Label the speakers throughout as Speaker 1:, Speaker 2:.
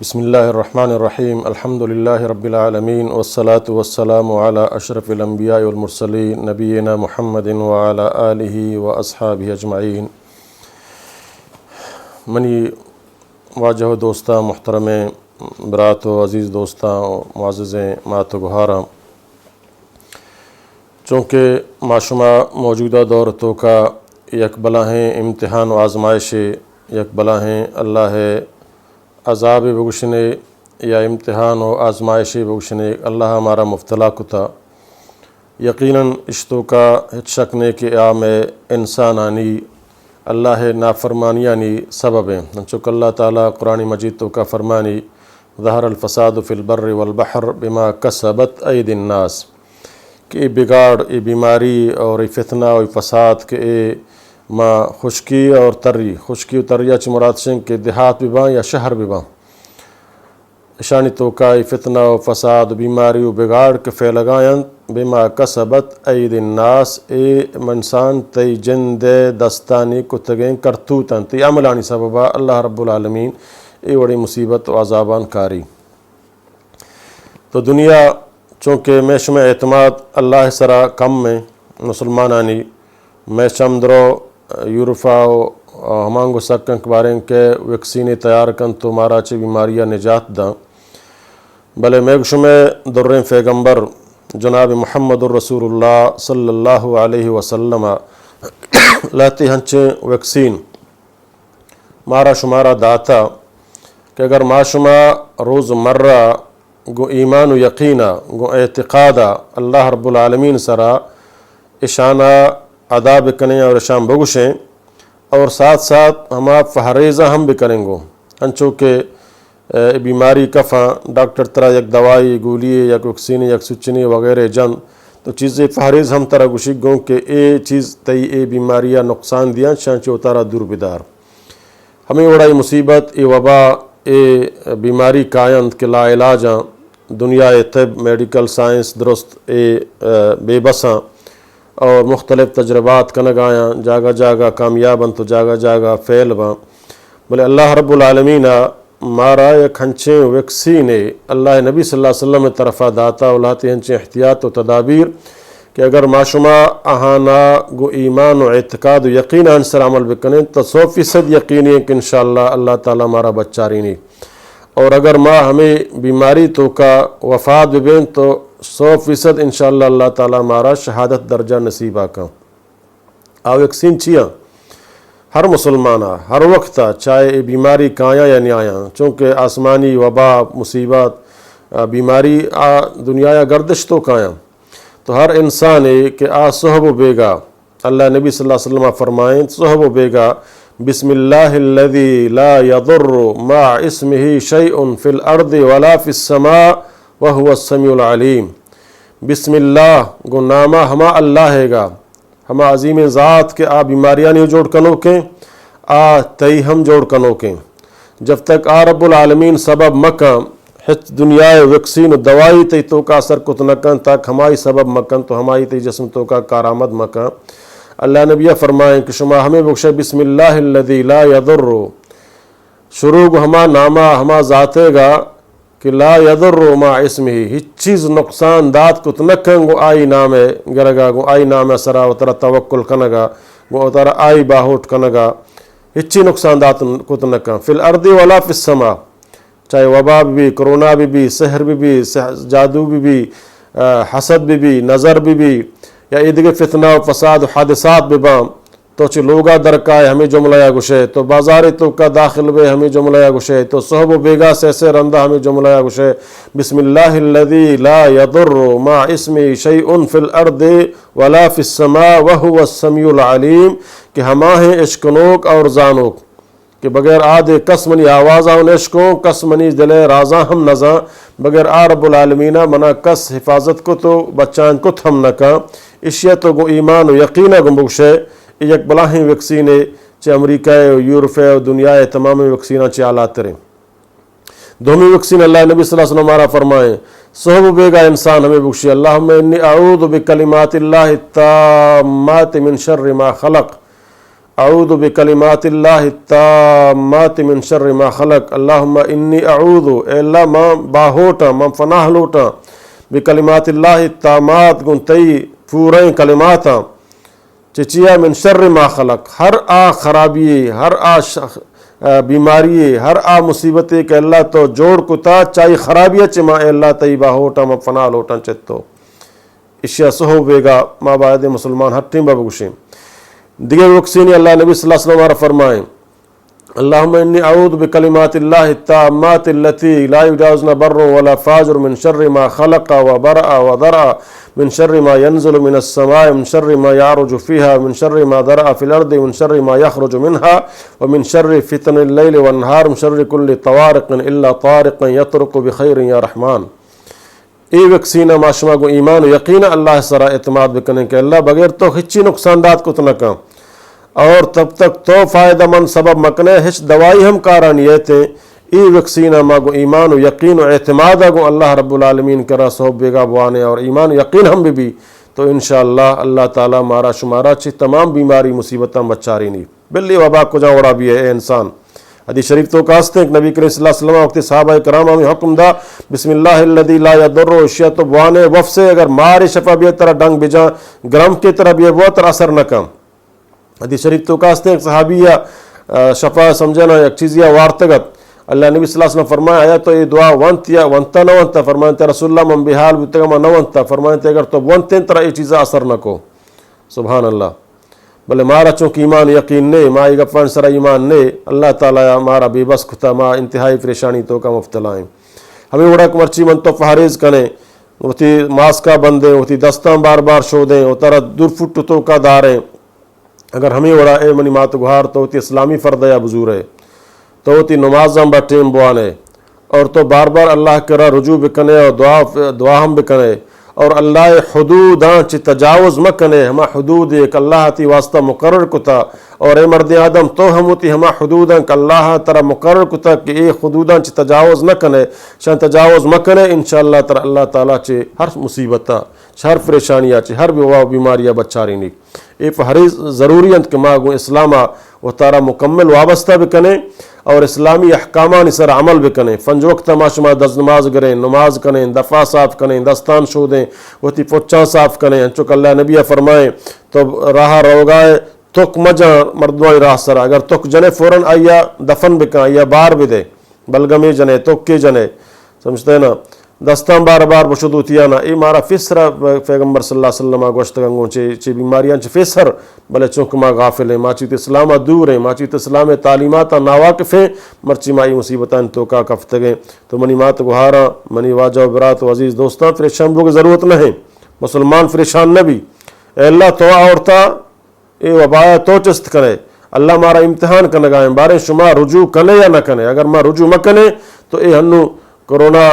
Speaker 1: بسم اللہ الرحمن الرحیم الحمد للہ رب العالمین والصلاة والسلام علی اشرف الانبیاء والمرسلین نبینا محمد وعلی آلہ واصحابہ اجمعین. منی واجہ دوستاں محترم برات و عزیز دوستاں معززیں مات و گہاراں، چونکہ معشمہ موجودہ دور تو کا یک بلاہیں امتحان و آزمائش یک بلاہیں اللہ عذاب بگشنے یا امتحان و آزمائش بگشنے اللہ ہمارا مبتلا کتا. یقیناً اشتو کا ہچ شک نے کہ عام انسانانی اللہ نافرمانیانی سبب ہیں. چونکہ اللہ تعالیٰ قرآن مجید تو کا فرمانی ظہر الفساد فی البر والبحر بما کسبت اید الناس، کہ یہ بگاڑ، یہ بیماری اور یہ فتنہ اور فساد کہ ماں خشکی اور تری، خشکی و تریہ چی مراد شن کہ دیہات بھی باں یا شہر بھی باں، اشانی تو کا فتنہ و فساد و بیماری و بگاڑ کے فیلگائیں بما کسبت اید الناس، اے منسان تی جند دستانی کتگیں کرتوتاں تی عملانی سببا اللہ رب العالمین اے وڑی مصیبت و عذابان کاری. تو دنیا چونکہ میشم اعتماد اللہ سرا کم میں مسلمانانی میشم درو یورفا و ہمانگو سکن کے بارے کے ویکسینی تیار کن تو مارا چی بیماریاں نجات دا، بلے میگشم درین پیغمبر جناب محمد الرسول اللہ صلی اللہ علیہ وسلم لاتی ہنچے ویکسین مارا شمارا داتا کہ اگر ما شما روز مرہ گو ایمان و یقینہ گو اعتقادہ اللہ رب العالمین سرا اشانہ ادا بکنیں اور اشان بگشیں، اور ساتھ ساتھ ہم آپ فہریزہ ہم بھی کریں گو انچو کہ بیماری کفاں ڈاکٹر طرح یک دوائی گولی یک ویکسینی یک سچنی وغیرہ جن تو چیزیں فہریز ہم طرح گوشی گوں کہ اے چیز تی اے بیماریاں نقصان دیاں چانچہ اتارا دور بدار. ہمیں وڑائی مصیبت اے وبا اے بیماری کائند کے لا علاجاں دنیا طب میڈیکل سائنس درست اے بے بساں اور مختلف تجربات کنگ آیاں، جاگا جاگا کامیاباں تو جاگا جاگا فیل باں. بلے اللہ رب العالمین مارا یک ہنچیں ویکسین اللہ نبی صلی اللہ علیہ وسلم طرفہ داتا اولاتی ہنچیں احتیاط و تدابیر کہ اگر معشمہ اہانا گو ایمان و اعتقاد و یقین انسر عمل بکنیں تو 100% یقینی ہے کہ انشاءاللہ اللہ تعالیٰ مارا بچاری نہیں، اور اگر ماں ہمیں بیماری تو کا وفات ببین تو 100% انشاءاللہ اللہ تعالیٰ مارا شہادت درجہ نصیبہ کا. آو ویکسین چیاں ہر مسلمانہ ہر وقت چاہے بیماری کایاں یا نہیں آیاں، چونکہ آسمانی وبا مصیبت بیماری دنیا یا گردش تو کایاں، تو ہر انسان کہ صحب و بیگا اللہ نبی صلی اللہ علیہ وسلم فرمائیں صحب و بیگا بسم اللہ الذی لا یضر مع اسمہ شیء فی الارض ولا فی السماء وہو السمیع العلیم. بسم اللہ گو نامہ ہما اللہ ہے گا، ہما عظیم ذات کے بیماریاں نہیں جوڑ کنو کے تی ہم جوڑ کنو کے. جب تک رب العالمین سبب مکم ہچ دنیا ویکسین و دوائی تی تو کا اثر کت نکن تاک ہمائی سبب مکن تو ہمائی تی جسم تو کا کارآمد مکن. اللہ نبی فرمائیں کہ شما ہمیں بخشے بسم اللہ الذی لا یضر، شروع گو ہما نامہ ہما ذاتے گا کہ لا یضر مع اسمہ ہچ چیز نقصان دات کت نکن گو آئی نام گرگا گو آئی نام سرا اترا توکل کنگا گو اترا آئی باہوٹ کنگا ہچی نقصان دات کت نکن فی الارض ولا فی السماء، چاہے وبا بھی کرونا بھی سحر بھی جادو بھی حسد بھی نظر بھی یا ادھر فتنہ و فساد و حادثات ببام تو چھ لوگا درکائے ہمیں جملہ گشے تو بازار تو کا داخل بے ہمیں جملہ گشے تو صحب و بیگا سے رندہ ہمیں جملہ گشے بسم اللہ الذی لا یضر مع اسمی شیء فی الارض ولا فی السماء وہو السمیع العلیم، کہ ہما ہیں اشکنوک اور زانوک کہ بغیر آدھے کس منی آوازاں نشکوں کس منی دلے رازاں ہم نزاں بغیر رب العالمینہ منا کس حفاظت کو تو بچان کو ہم نکاں اشیاء تو گو ایمان و یقینہ گو بگشے یک بلاہیں ویکسینے چے امریکہ و یورپ و دنیا تمام ویکسینہ چے آلات رہیں. دومی ویکسین اللہ نبی صلی اللہ علیہ وسلم ہمارا فرمائیں صحب بیگا انسان ہمیں بخشی اللہم انی اعوذ بکلمات اللہ التامات من شر ما خلق، اعوذ بکلمات اللہ التامات من شر ما خلق اللہم انی اعوذ اے اللہ ماں باہوٹا ماں فناہ لوٹا بکلمات اللہ التامات گن تئی پوریں کلماتا چچیا من شر ما خلق ہر آ خرابی ہر آ بیماری ہر آ مصیبت کہ اللہ تو جوڑ کتا چاہی خرابیہ چما اے اللہ تئی باہوٹا ماں فناہ لوٹا چتو اشیا سہو بیگا ما باید مسلمان ہٹیں بابگوشیں دیگر وقسینی اللہ نبی صلی اللہ علیہ وسلم فرمائیں اللہم انی اعوذ بکلمات اللہ التامات التي لا يجاوزن بر ولا فاجر من شر ما خلق وبرأ وضرأ من شر ما ينزل من السماء من شر ما يعرج فيها من شر ما ذرأ في الأرض من شر ما يخرج منها ومن شر فتن الليل والنهار من شر كل طوارق إلا طارق يطرق بخير يا رحمن ای وکسینہ معاشمہ کو ایمان و یقین اللہ سرا اعتماد بکنے کہ اللہ بغیر تو ہچی نقصان دات کو تنکا اور تب تک تو فائدہ مند سبب مکنے ہچ دوائی ہم کاران یہ تھے ای وکسینہ ما کو ایمان و یقین و اعتماد کو اللہ رب العالمین کرا صحب بیگا بوانے اور ایمان و یقین ہم بھی تو انشاءاللہ اللہ تعالیٰ مارا شمارا چھ تمام بیماری مصیبتاں بچاری نہیں بلی وبا کو جا اڑا بھی ہے اے انسان حدیث شریف تو کہاستے ہیں کہ نبی کریم صلی اللہ علیہ وسلم وقت صحابہ کرام ہمیں حکم دا بسم اللہ الذی لا یضر اشیاء تو بوانے وف سے اگر ماری شفا بھی طرح ڈنگ بجا گرم کی طرح بھی وہ طرح اثر نہ کم حدیث شریف تو کہاستے ہیں کہ صحابیہ شفا سمجھنا ایک چیزیہ وارتگت اللہ نبی صلی اللہ علیہ وسلم فرمایا آیا تو یہ دعا ونت یا ونتا نہ ونتا فرمائیں رسول اللہ من بحال بتگما نہ ونتا فرمائیں اگر تو ونتیں طرح یہ چیزیں اثر نہ کو سبحان اللہ بلے مارا چونکہ ایمان یقین نے ما ای گفان سرا ایمان نے اللہ تعالیٰ مارا بے بس کتا ما انتہائی پریشانی تو کا مفتلائیں ہمیں وڑا کمرچی من تو فہریز کنے ہوتی ماسکا بندیں ہوتی دستاں بار بار شو دیں وہ طرح دور فٹ تو کا داریں اگر ہمیں وڑا اے منی مات گہار تو ہوتی اسلامی فرد یا بزور ہے تو ہوتی نمازاں با ٹیم بوانے اور تو بار بار اللہ کرا رجوع بکنے اور دعا ہم بکنے اور اللہ حدوداں چی تجاوز مکنے ہما حدود ایک اللہ تی واسطہ مقرر کتا اور اے مرد آدم تو ہم ہوتی ہما حدوداں کہ اللہ ترہ مقرر کتا کہ اے حدوداں چی تجاوز نہ کنے شان تجاوز مکنے انشاءاللہ ترہ اللہ تعالیٰ چی ہر مصیبتہ ہر پریشانیاں چی ہر بیماریاں بچاری نہیں اے پہری ضروریت کہ ماں گو اسلامہ وہ تارا مکمل وابستہ بکنے اور اسلامی احکامان سر عمل بکنے فنج وقت معاشمہ دز نماز گریں نماز کنیں دفاع صاف کنیں دستان شو دیں وہتی پچاں صاف کنیں چونکہ اللہ نبی فرمائے تو راہ روگائے تک مجا مردوائی راہ سر اگر تک جنے فوراً آیا دفن بکن آیا بار بھی دے بلگمی جنے تک کے جنے سمجھتے ہیں نا دستان بار بار بشدوتیا نا ای مارا فسر پیغمبر صلی اللہ علیہ وسلم گوشت گنگوں چی بیماریاں چی فسر بلے چونکہ ما غافل ہیں ماچیت اسلامہ دور ہیں ماچیت اسلام تعلیماتا ناواقف ہیں مرچی مائی مصیبتان تو کا کفتگیں تو منی مات گہارا منی واجہ و برات و عزیز دوستان فریشان بو کی ضرورت نہیں مسلمان فریشان نبی اے اللہ تو عورتا اے وبایا تو چست کرے اللہ مارا امتحان کنگائیں بارے شما رجوع کنے یا نہ کنے اگر ما رجوع مکنے تو اے ہنو کرونا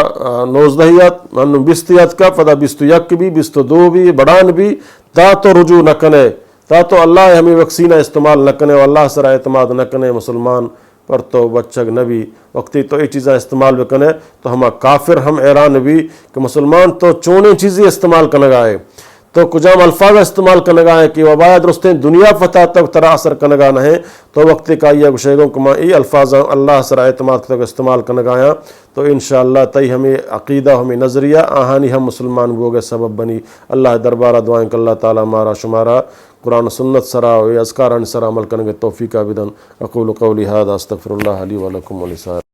Speaker 1: 19 ہنو 20 کا پدا 21 بھی 22 بھی بڑان بھی تا تو رجوع نہ کنے تا تو اللہ ہمیں ویکسینہ استعمال نہ کنے اور اللہ سرا اعتماد نہ کنے مسلمان پر تو بچگ نبی وقتی تو یہ چیزیں استعمال بھی کنے تو ہما کافر ہم ایران بھی کہ مسلمان تو چونے چیزیں استعمال کرنے گائے تو کجام الفاظ استعمال کرنے گا ہے کہ وبایا درستیں دنیا فتح تک ترا اثر کرنے گا نہ تو وقت کا یہ گشیگوں کما ای الفاظ اللہ سر اعتماد تک استعمال کرنے گا تو انشاءاللہ تئی ہمیں عقیدہ ہمیں نظریہ آہانی ہم مسلمان بوگے سبب بنی اللہ دربارہ دعائیں کہ اللہ تعالیٰ مارا شمارا قرآن سنت سرا و اذکاران سرا عمل کرنے توفیق بدن اقول قولی ھذا استغفر اللہ لی ولکم ولسائر